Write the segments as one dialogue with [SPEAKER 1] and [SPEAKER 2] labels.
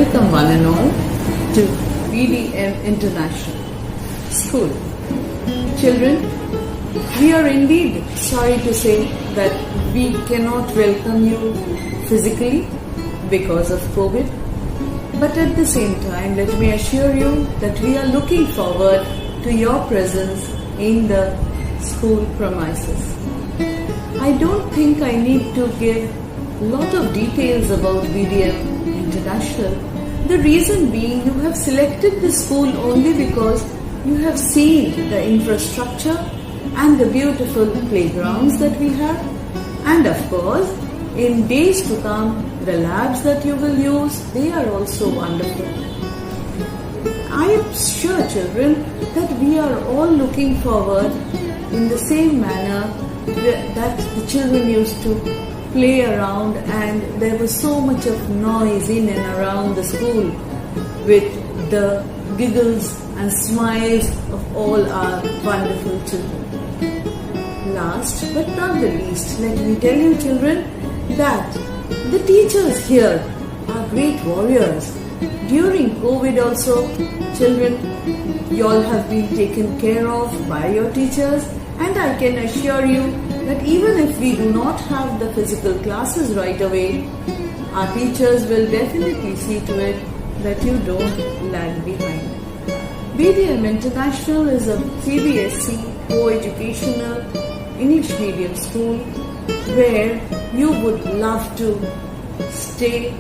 [SPEAKER 1] welcome one and all to BDM International School. Children, we are indeed sorry to say that we cannot welcome you physically because of COVID. But at the same time, let me assure you that we are looking forward to your presence in the school premises. I don't think I need to give a lot of details about BDM International. The reason being, you have selected the school only because you have seen the infrastructure and the beautiful playgrounds that we have, and of course in days to come the labs that you will use, they are also wonderful. I am sure, children, that we are all looking forward in the same manner that the children used to play around, and there was so much of noise in and around the school with the giggles and smiles of all our wonderful children. Last but not the least, let me tell you, children, that the teachers here are great warriors. During COVID also, children, you all have been taken care of by your teachers, and I can assure you that even if we do not have the physical classes right away, our teachers will definitely see to it that you don't lag behind. BDM International is a CBSE co-educational English medium school where you would love to stay,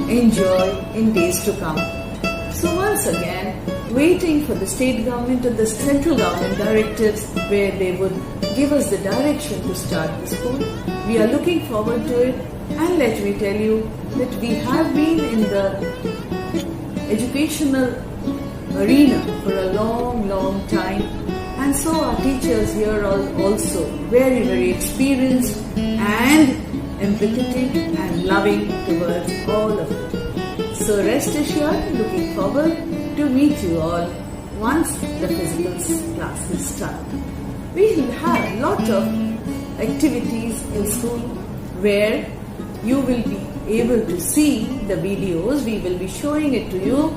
[SPEAKER 1] enjoy in days to come. So once again, waiting for the state government and the central government directives where they would give us the direction to start the school. We are looking forward to it, and let me tell you that we have been in the educational arena for a long time, and so our teachers here are also very experienced and empathetic and loving towards all of it. So rest assured, looking forward to meet you all once the physical classes start. We will have a lot of activities in school where you will be able to see the videos. We will be showing it to you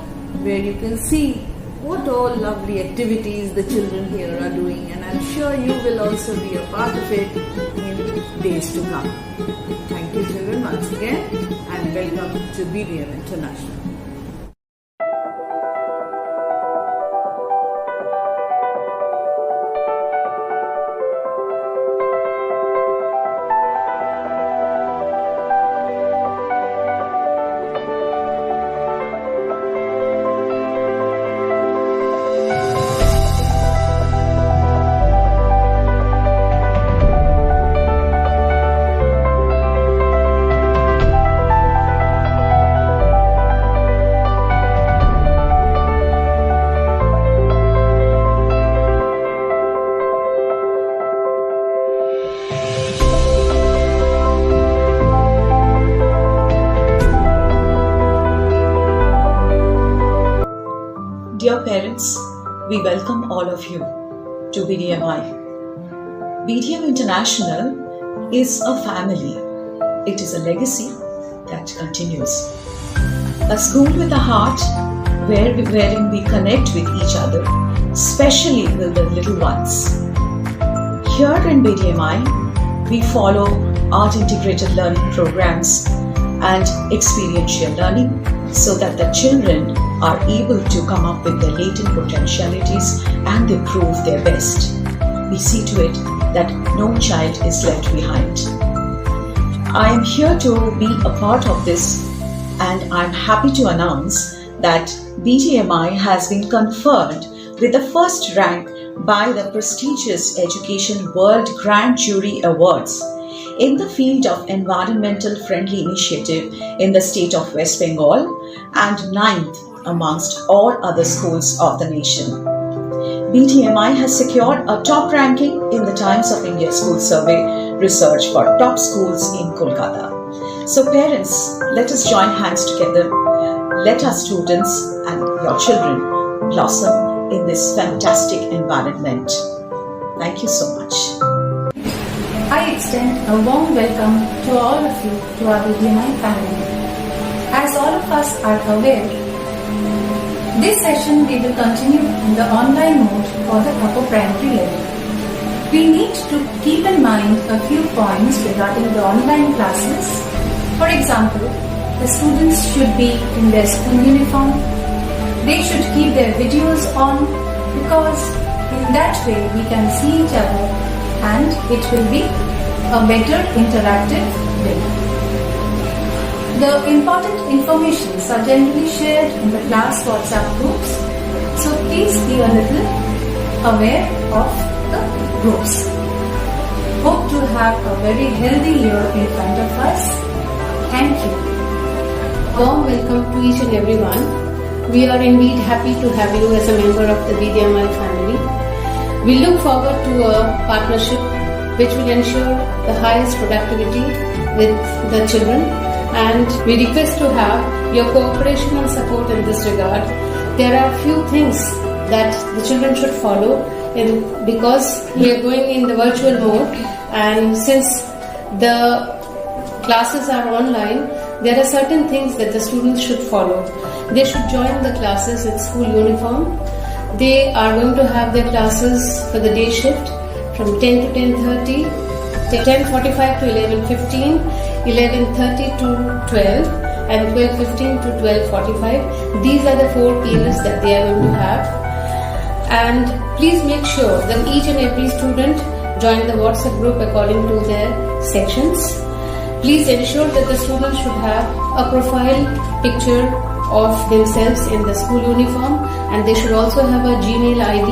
[SPEAKER 1] where you can see what all lovely activities the children here are doing, and I'm sure you will also be a part of it in days to come. Thank you, children, once again, and welcome to BDM International.
[SPEAKER 2] Dear parents, we welcome all of you to BDMI. BDM International is a family. It is a legacy that continues. A school with a heart wherein we connect with each other, especially with the little ones. Here in BDMI, we follow art-integrated learning programs and experiential learning so that the children are able to come up with their latent potentialities and they prove their best. We see to it that no child is left behind. I am here to be a part of this, and I'm happy to announce that BDMI has been conferred with the first rank by the prestigious Education World Grand Jury Awards in the field of environmental friendly initiative in the state of West Bengal, and 9th amongst all other schools of the nation. BDMI has secured a top ranking in the Times of India School Survey research for top schools in Kolkata. So parents, let us join hands together. Let our students and your children blossom in this fantastic environment. Thank you so much.
[SPEAKER 3] I extend a warm welcome to all of you to our BDMI family. As all of of us are aware, this session we will continue in the online mode for the upper primary level. We need to keep in mind a few points regarding the online classes. For example, the students should be in their school uniform. They should keep their videos on because in that way we can see each other and it will be a better interactive way. The important informations are generally shared in the class WhatsApp groups, so please be a little aware of the groups. Hope to have a very healthy year in front of us. Thank you.
[SPEAKER 4] Warm welcome to each and everyone. We are indeed happy to have you as a member of the BDMI family. We look forward to a partnership which will ensure the highest productivity with the children, and we request to have your cooperation and support in this regard. There are few things that the children should follow because we are going in the virtual mode, and since the classes are online, there are certain things that the students should follow. They should join the classes in school uniform. They are going to have their classes for the day shift from 10 to 10:30, 10:45 to 11:15, 11:30 to 12, and 12:15 to 12:45. These are the 4 periods that they are going to have. And please make sure that each and every student join the WhatsApp group according to their sections. Please ensure that the students should have a profile picture of themselves in the school uniform, and they should also have a Gmail ID.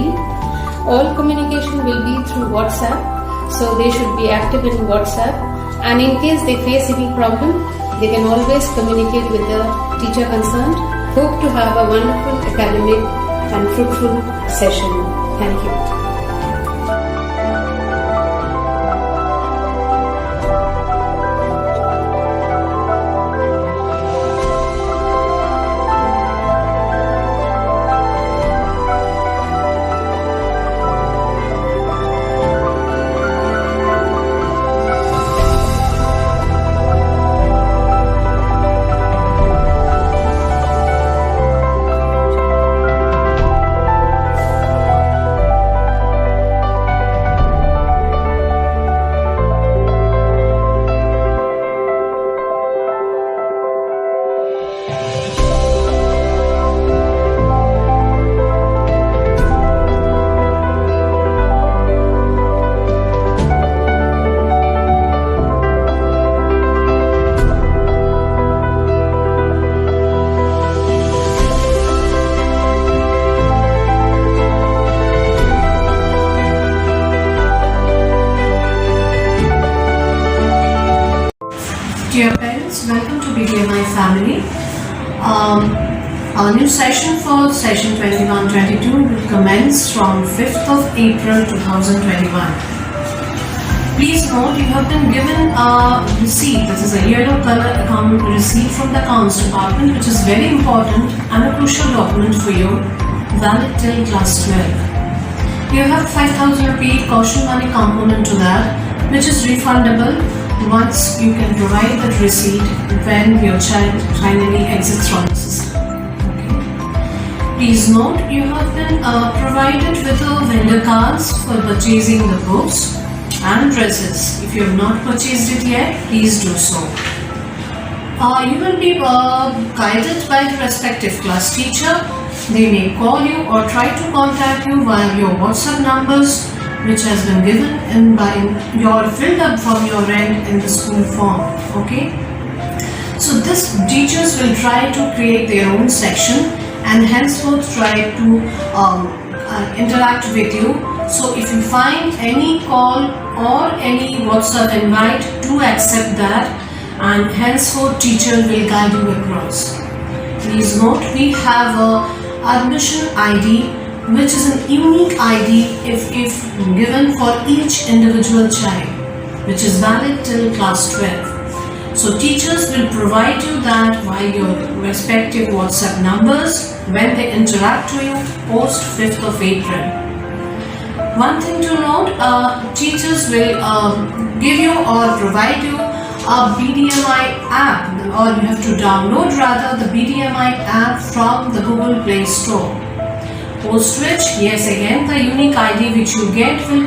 [SPEAKER 4] All communication will be through WhatsApp, so they should be active in WhatsApp, and in case they face any problem, they can always communicate with the teacher concerned. Hope to have a wonderful academic and fruitful session. Thank you.
[SPEAKER 5] Dear parents, welcome to BDMI family. Our new session for session 21-22 will commence from 5th of April 2021. Please note you have been given a receipt, this is a yellow color account receipt from the accounts department, which is very important and a crucial document for you, valid till class 12. You have 5,000 rupee caution money component to that, which is refundable once you can provide that receipt when your child finally exits from the system. Okay. Please note you have been provided with a vendor cards for purchasing the books and dresses. If you have not purchased it yet, please do so. You will be guided by the respective class teacher. They may call you or try to contact you via your WhatsApp numbers, which has been given in by your filled up from your end in the school form. Okay. So this teachers will try to create their own section and henceforth try to interact with you. So if you find any call or any WhatsApp invite, do accept that, and henceforth teacher will guide you across. Please note we have a admission ID, which is an unique ID if given for each individual child, which is valid till class 12. So teachers will provide you that via your respective WhatsApp numbers when they interact with you post 5th of April. One thing to note, teachers will give you or provide you a BDMI app, or you have to download rather the BDMI app from the Google Play Store. Post which, yes, again the unique ID which you get will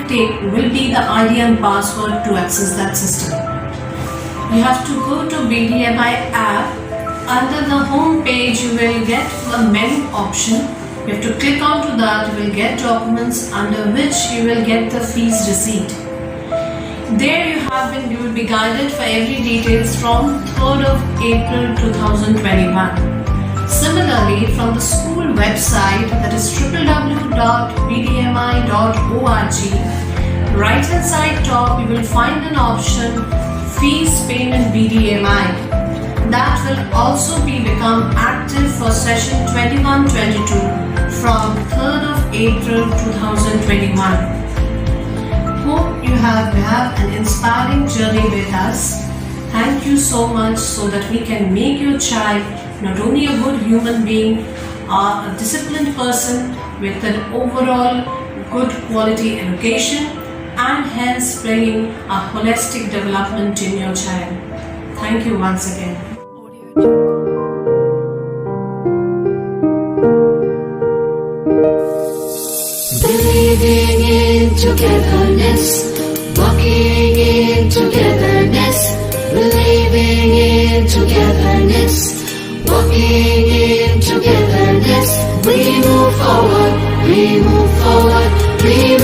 [SPEAKER 5] be the ID and password to access that system. You have to go to BDMI app. Under the home page you will get the menu option. You have to click onto that. You will get documents, under which you will get the fees receipt. There you will be guided for every details from 3rd of April 2021. Similarly, from the school website, that is www.bdmi.org, right hand side top you will find an option Fees Payment BDMI. That will also become active for session 21-22 from 3rd of April 2021. Hope you have an inspiring journey with us. Thank you so much, so that we can make your child not only a good human being, a disciplined person with an overall good quality education, and hence bringing a holistic development in your child. Thank you once again.
[SPEAKER 6] Believing in togetherness, walking in togetherness, believing in togetherness, walking in togetherness. We move forward, we move forward, we